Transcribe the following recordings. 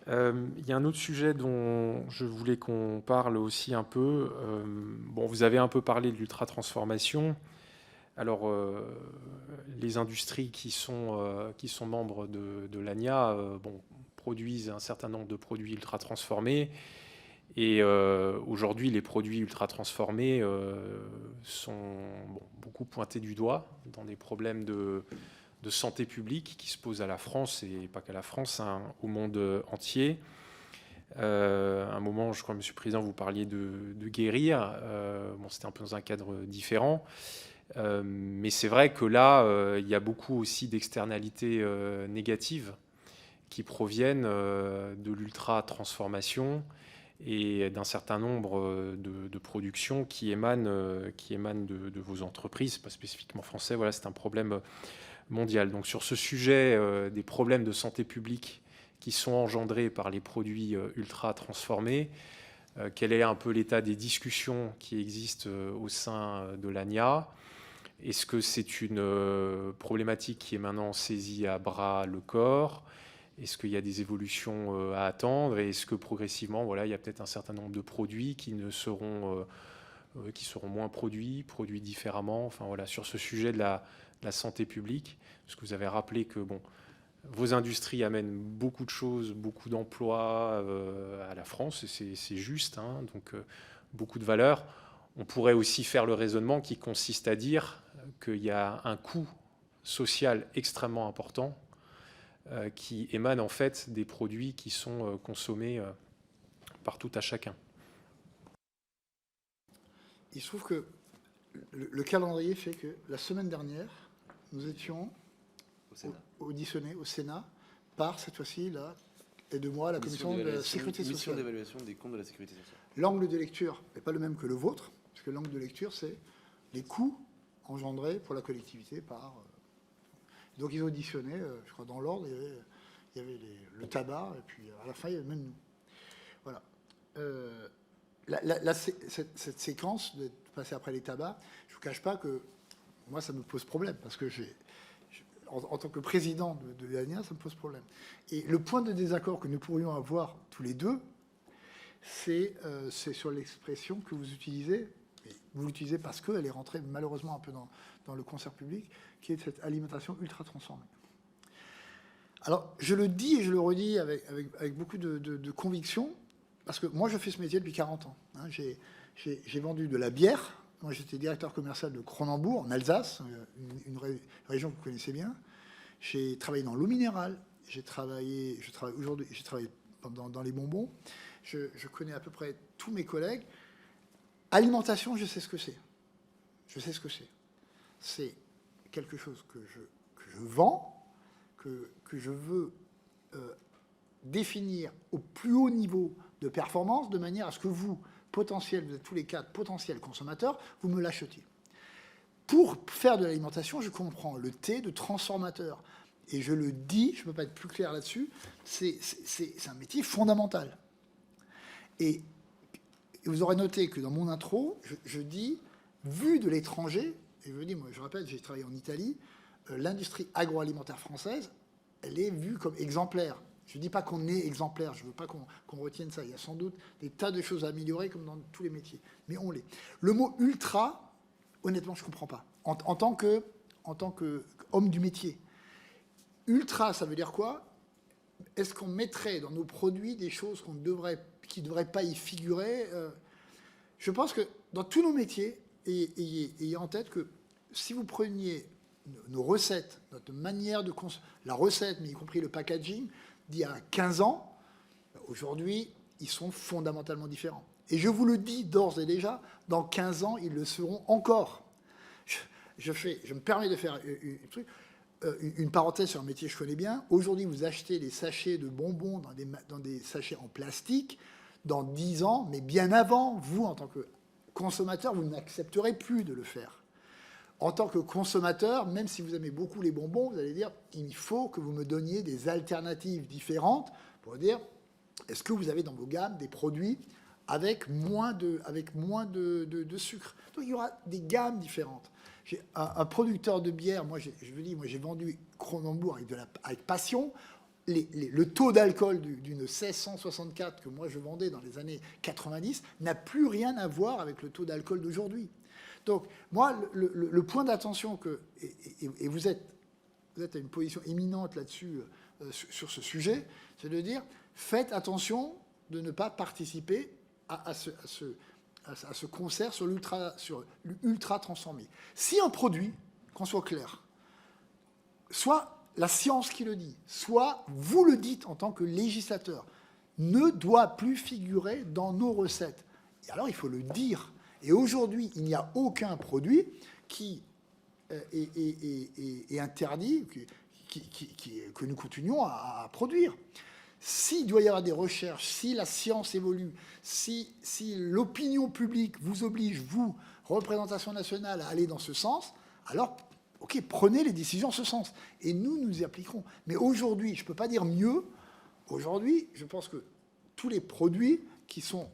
Il y a un autre sujet dont je voulais qu'on parle aussi un peu. Bon, vous avez un peu parlé de l'ultra-transformation. Alors, les industries qui sont membres de l'ANIA bon, produisent un certain nombre de produits ultra-transformés. Et aujourd'hui, les produits ultra-transformés sont bon, beaucoup pointés du doigt dans des problèmes de santé publique qui se posent à la France, et pas qu'à la France, hein, au monde entier. À un moment, je crois, Monsieur le Président, vous parliez de guérir. Bon, c'était un peu dans un cadre différent. Mais c'est vrai que là, il y a beaucoup aussi d'externalités négatives qui proviennent de l'ultra-transformation et d'un certain nombre de productions qui émanent de vos entreprises, pas spécifiquement français. Voilà, c'est un problème mondial. Donc sur ce sujet des problèmes de santé publique qui sont engendrés par les produits ultra transformés, quel est un peu l'état des discussions qui existent au sein de l'ANIA? Est-ce que c'est une problématique qui est maintenant saisie à bras le corps? Est-ce qu'il y a des évolutions à attendre? Et est-ce que progressivement, voilà, il y a peut-être un certain nombre de produits qui seront moins produits différemment? Enfin voilà, sur ce sujet de la santé publique, parce que vous avez rappelé que bon, vos industries amènent beaucoup de choses, beaucoup d'emplois à la France, et c'est juste, hein, donc beaucoup de valeur. On pourrait aussi faire le raisonnement qui consiste à dire qu'il y a un coût social extrêmement important qui émane en fait des produits qui sont consommés par tout à chacun. Il se trouve que le calendrier fait que la semaine dernière, nous étions auditionnés au Sénat par, cette fois-ci, là, aide-moi, la commission de la sécurité sociale. Mission d'évaluation des comptes de la sécurité sociale. L'angle de lecture n'est pas le même que le vôtre, parce que l'angle de lecture, c'est les coûts engendrés pour la collectivité par... Donc ils ont auditionné, je crois dans l'ordre, il y avait le tabac, et puis à la fin, il y avait même nous. Voilà. Cette séquence de passer après les tabacs, je ne vous cache pas que moi, ça me pose problème, parce que en tant que président de l'ANIA, ça me pose problème. Et le point de désaccord que nous pourrions avoir tous les deux, c'est sur l'expression que vous utilisez, et vous l'utilisez parce qu'elle est rentrée malheureusement un peu dans le concert public, qui est cette alimentation ultra transformée. Alors, je le dis et je le redis avec beaucoup de conviction, parce que moi, je fais ce métier depuis 40 ans. Hein. J'ai vendu de la bière. Moi, j'étais directeur commercial de Cronenbourg, en Alsace, une région que vous connaissez bien. J'ai travaillé dans l'eau minérale. Je travaille dans les bonbons. Je connais à peu près tous mes collègues. Alimentation, je sais ce que c'est. Je sais ce que c'est. C'est quelque chose que je vends, que je veux définir au plus haut niveau de performance, de manière à ce que vous êtes tous les quatre potentiels consommateurs, vous me l'achetiez. Pour faire de l'alimentation, je comprends le T de transformateur. Et je le dis, je ne peux pas être plus clair là-dessus, c'est un métier fondamental. Et vous aurez noté que dans mon intro, je dis, vu de l'étranger, et je dis, moi je rappelle, j'ai travaillé en Italie, l'industrie agroalimentaire française, elle est vue comme exemplaire. Je ne dis pas qu'on est exemplaire, je ne veux pas qu'on retienne ça. Il y a sans doute des tas de choses à améliorer, comme dans tous les métiers. Mais on l'est. Le mot « ultra », honnêtement, je ne comprends pas. En tant qu'homme du métier. Ultra, ça veut dire quoi? Est-ce qu'on mettrait dans nos produits des choses qui ne devraient pas y figurer? Je pense que dans tous nos métiers, ayez en tête que si vous preniez nos recettes, notre manière de consommer, la recette, mais y compris le packaging, d'il y a 15 ans, aujourd'hui, ils sont fondamentalement différents. Et je vous le dis d'ores et déjà, dans 15 ans, ils le seront encore. Je me permets de faire une parenthèse sur un métier que je connais bien. Aujourd'hui, vous achetez des sachets de bonbons dans des sachets en plastique. Dans 10 ans, mais bien avant, vous, en tant que consommateur, vous n'accepterez plus de le faire. En tant que consommateur, même si vous aimez beaucoup les bonbons, vous allez dire il faut que vous me donniez des alternatives différentes pour dire est-ce que vous avez dans vos gammes des produits avec moins de sucre. Donc il y aura des gammes différentes. J'ai un producteur de bière, moi j'ai vendu Cronenbourg avec passion. le taux d'alcool d'une 1664 que moi je vendais dans les années 90 n'a plus rien à voir avec le taux d'alcool d'aujourd'hui. Donc, moi, le point d'attention et vous êtes à une position éminente là-dessus, sur ce sujet, c'est de dire, faites attention de ne pas participer à ce concert sur l'ultra transformé. Si un produit, qu'on soit clair, soit la science qui le dit, soit vous le dites en tant que législateur, ne doit plus figurer dans nos recettes. Et alors, il faut le dire. Et aujourd'hui, il n'y a aucun produit qui est interdit, que nous continuons à produire. S'il doit y avoir des recherches, si la science évolue, si l'opinion publique vous oblige, vous, représentation nationale, à aller dans ce sens, alors, ok, prenez les décisions en ce sens. Et nous y appliquerons. Mais aujourd'hui, je ne peux pas dire mieux. Aujourd'hui, je pense que tous les produits qui sont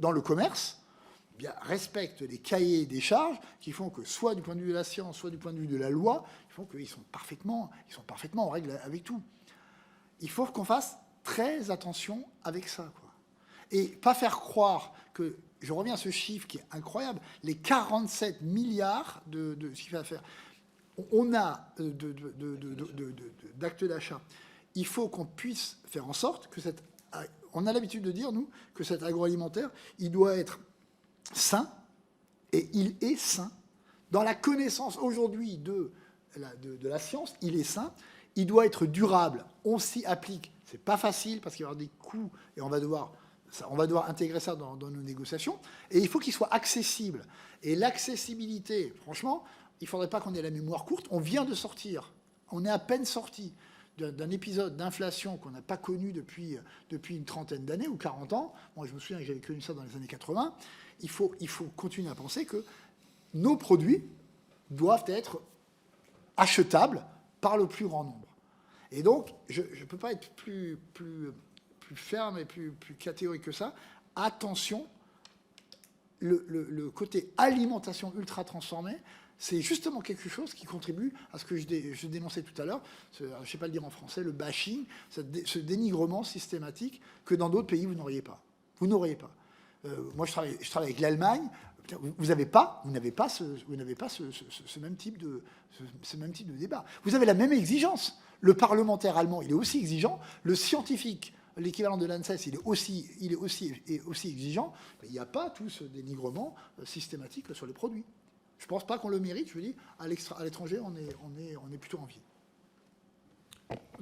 dans le commerce respectent les cahiers des charges qui font que, soit du point de vue de la science, soit du point de vue de la loi, ils font qu'ils sont parfaitement en règle avec tout. Il faut qu'on fasse très attention avec ça, quoi. Et pas faire croire que, je reviens à ce chiffre qui est incroyable, les 47 milliards de ce qu'il va faire. On a d'actes d'achat. Il faut qu'on puisse faire en sorte que on a l'habitude de dire, nous, que cet agroalimentaire, il doit être sain, et il est sain. Dans la connaissance aujourd'hui de la science, il est sain. Il doit être durable. On s'y applique. C'est pas facile parce qu'il va y avoir des coûts et on va devoir intégrer ça dans nos négociations. Et il faut qu'il soit accessible. Et l'accessibilité, franchement, il ne faudrait pas qu'on ait la mémoire courte. On vient de sortir. On est à peine sorti d'un épisode d'inflation qu'on n'a pas connu depuis une trentaine d'années ou 40 ans. Moi, je me souviens que j'avais connu ça dans les années 80. Il faut continuer à penser que nos produits doivent être achetables par le plus grand nombre. Et donc, je ne peux pas être plus ferme et plus catégorique que ça. Attention, le côté alimentation ultra transformée, c'est justement quelque chose qui contribue à ce que je dénonçais tout à l'heure, je ne sais pas le dire en français, le bashing, ce dénigrement systématique que dans d'autres pays, vous n'auriez pas. Vous n'auriez pas. Moi, je travaille avec l'Allemagne. Vous n'avez pas ce même type de débat. Vous avez la même exigence. Le parlementaire allemand, il est aussi exigeant. Le scientifique, l'équivalent de l'ANSES, il est aussi exigeant. Mais il n'y a pas tout ce dénigrement systématique sur les produits. Je ne pense pas qu'on le mérite. Je vous dis, à l'étranger, on est plutôt envié.